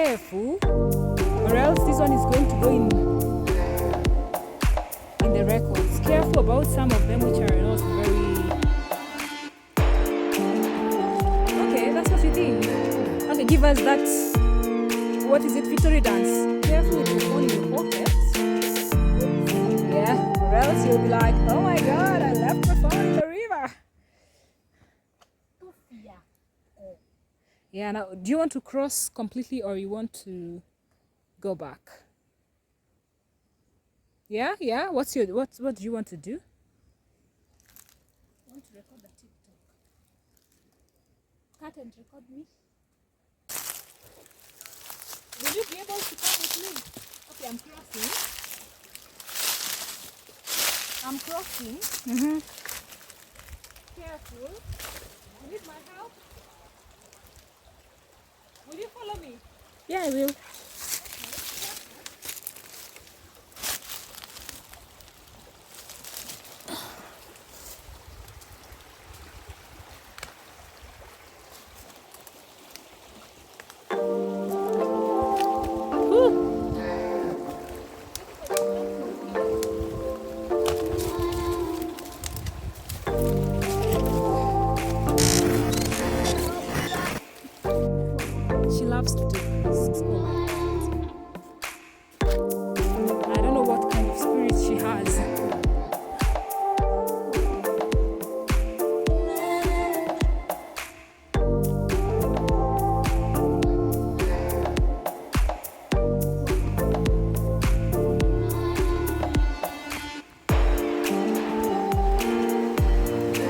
careful, or else this one is going to go in the records. Careful about some of them which are not very... Okay, that's what you think. Okay, give us that, what is it, victory dance. Careful with your phone in your pocket. Yeah, or else you'll be like, oh my god, I left my phone in the river. Yeah, now do you want to cross completely or you want to go back? Yeah, what do you want to do? I want to record the TikTok. Cut and record me. Will you be able to come with me? Okay, I'm crossing. Careful. You need my help? Will you follow me? Yeah, I will. She loves to take risks. Oh my god. I don't know what kind of spirit she has.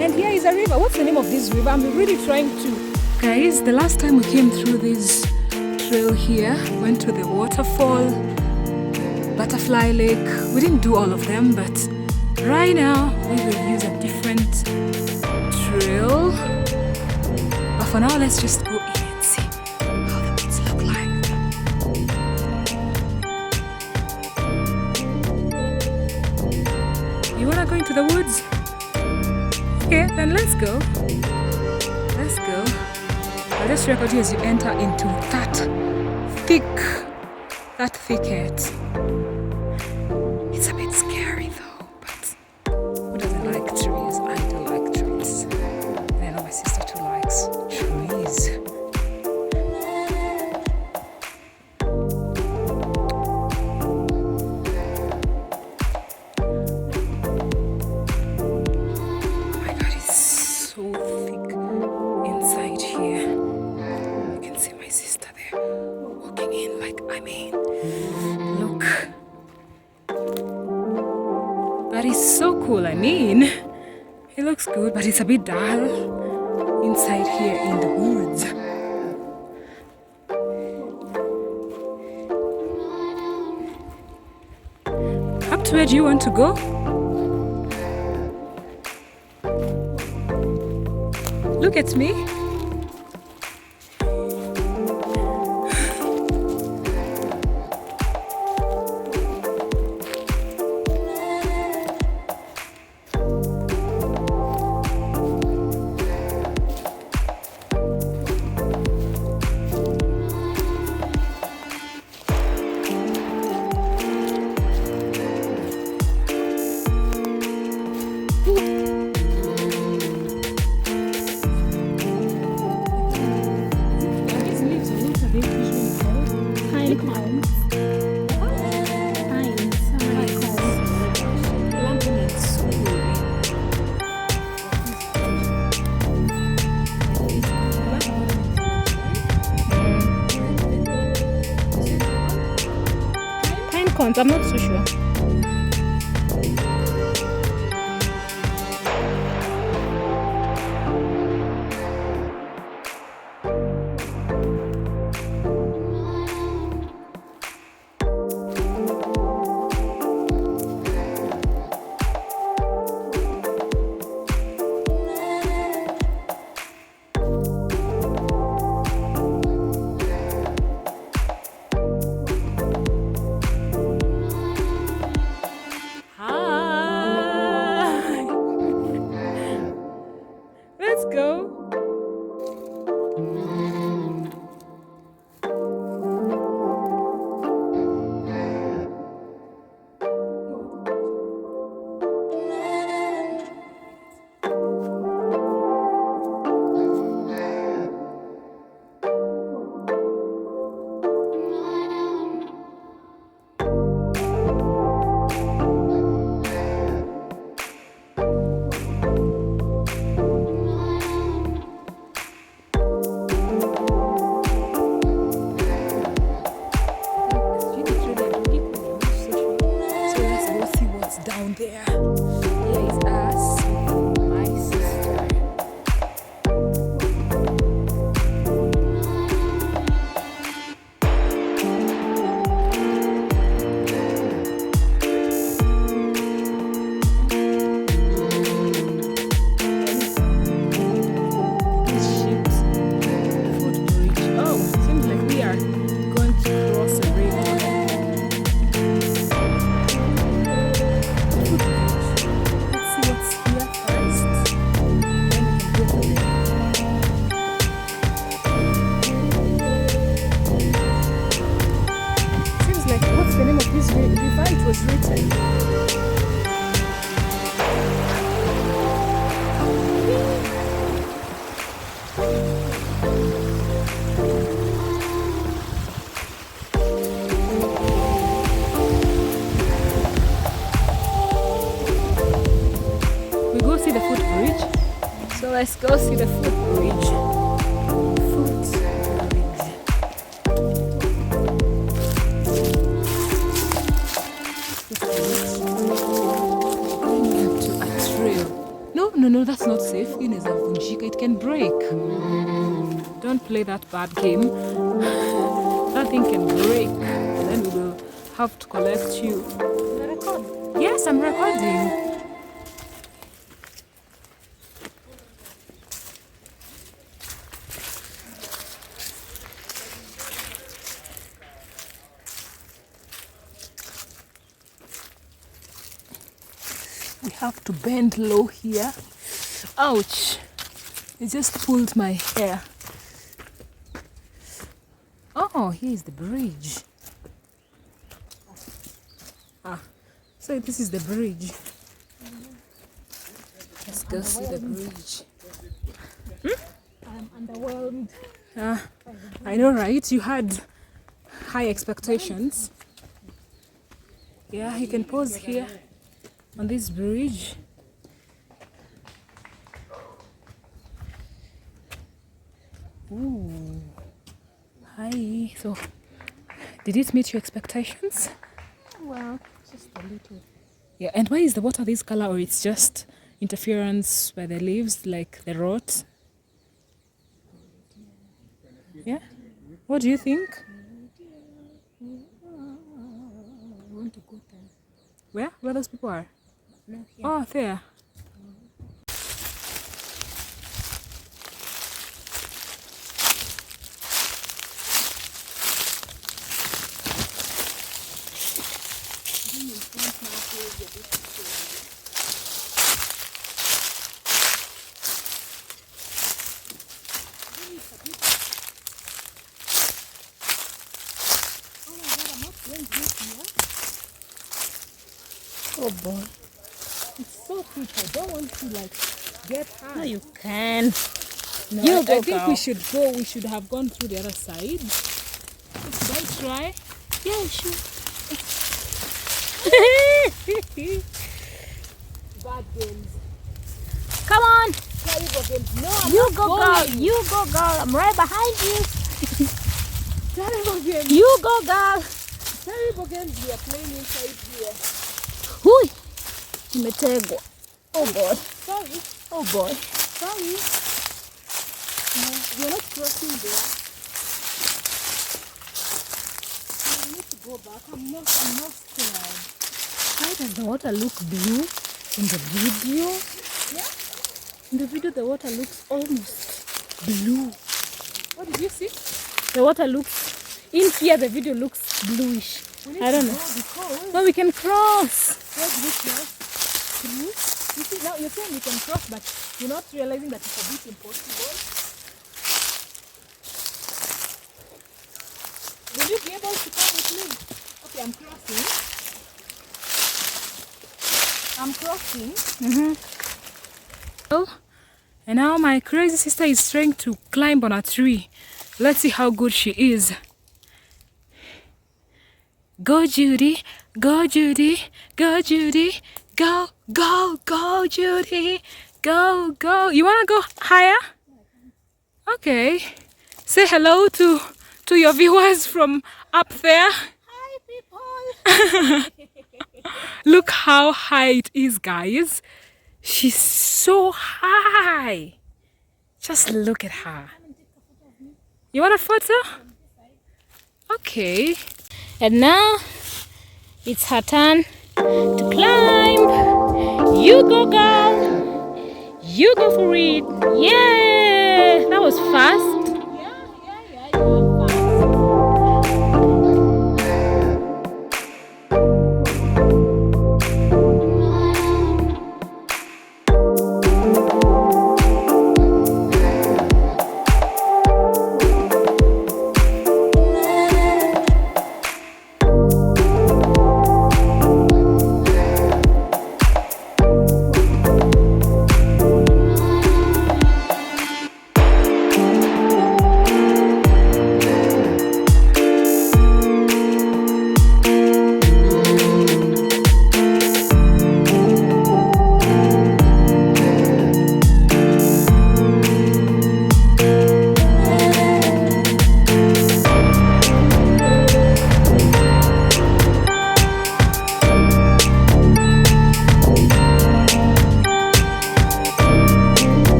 And here is a river. What's the name of this river? I'm really trying to... Guys, the last time we came through this trail here, went to the waterfall, Butterfly Lake. We didn't do all of them, but right now we will use a different trail. But for now, let's just go in and see how the woods look like. You wanna go into the woods? Okay, then let's go. Let's go. I'll just record you as you enter into that thicket. It's a bit scary though, but who doesn't like trees? I do like trees. And I know my sister too likes trees. Oh my god, it's so thick inside here. You can see my sister there walking in like, I mean, look. But it's so cool, I mean. It looks good, but it's a bit dull inside here in the woods. Up to where do you want to go? Look at me. I'm not so sure. go see what's down there. Here is us, my sister. Let's go see the footbridge. To a trail. No, that's not safe. It can break. Don't play that bad game. That thing can break. And then we will have to collect you. Yes, I'm recording. We have to bend low here. Ouch! It just pulled my hair. Oh, here is the bridge. So this is the bridge. Let's go see the bridge. I'm underwhelmed. I know, right? You had high expectations. Yeah, you can pause here on this bridge. Ooh. Hi. So, did it meet your expectations? Well, just a little. Yeah, and why is the water this color, or it's just interference by the leaves, like the rot? Yeah? What do you think? I want to go there. Where? Where those people are? No, here. Oh, there. Oh boy. It's so quick. I don't want to get hurt. No, you can. No, You I go, think girl. we should go. We should have gone through the other side. Should I try? Yeah, sure. Bad games. Come on. Terrible games. No, I'm You not go, going. girl. You go, girl. I'm right behind you. Terrible games. You go, girl. Terrible games we are playing inside here. Hui. Nimetegwa. Oh boy. Sorry. Oh boy. Sorry. No, we're not crossing there. I need to go back. I'm not scared. Why does the water look blue in the video? Yeah? In the video, the water looks almost blue. What did you see? The water looks, in here, the video looks bluish. I don't know. Because No, we can cross. where do we cross? Through? You see, now you're saying you can cross, but you're not realizing that it's a bit impossible. Will you be able to come with me? Okay, I'm crossing. I'm crossing. And now my crazy sister is trying to climb on a tree. Let's see how good she is. Go, Judy. Go, Judy. Go, Judy. Go, go, go, Judy. Go, go. You want to go higher? Okay. Say hello to your viewers from up there. Hi, people. Look how high it is, guys. She's so high. Just look at her. You want a photo? Okay. And now it's her turn to climb. You go, girl. You go for it. Yeah, that was fast.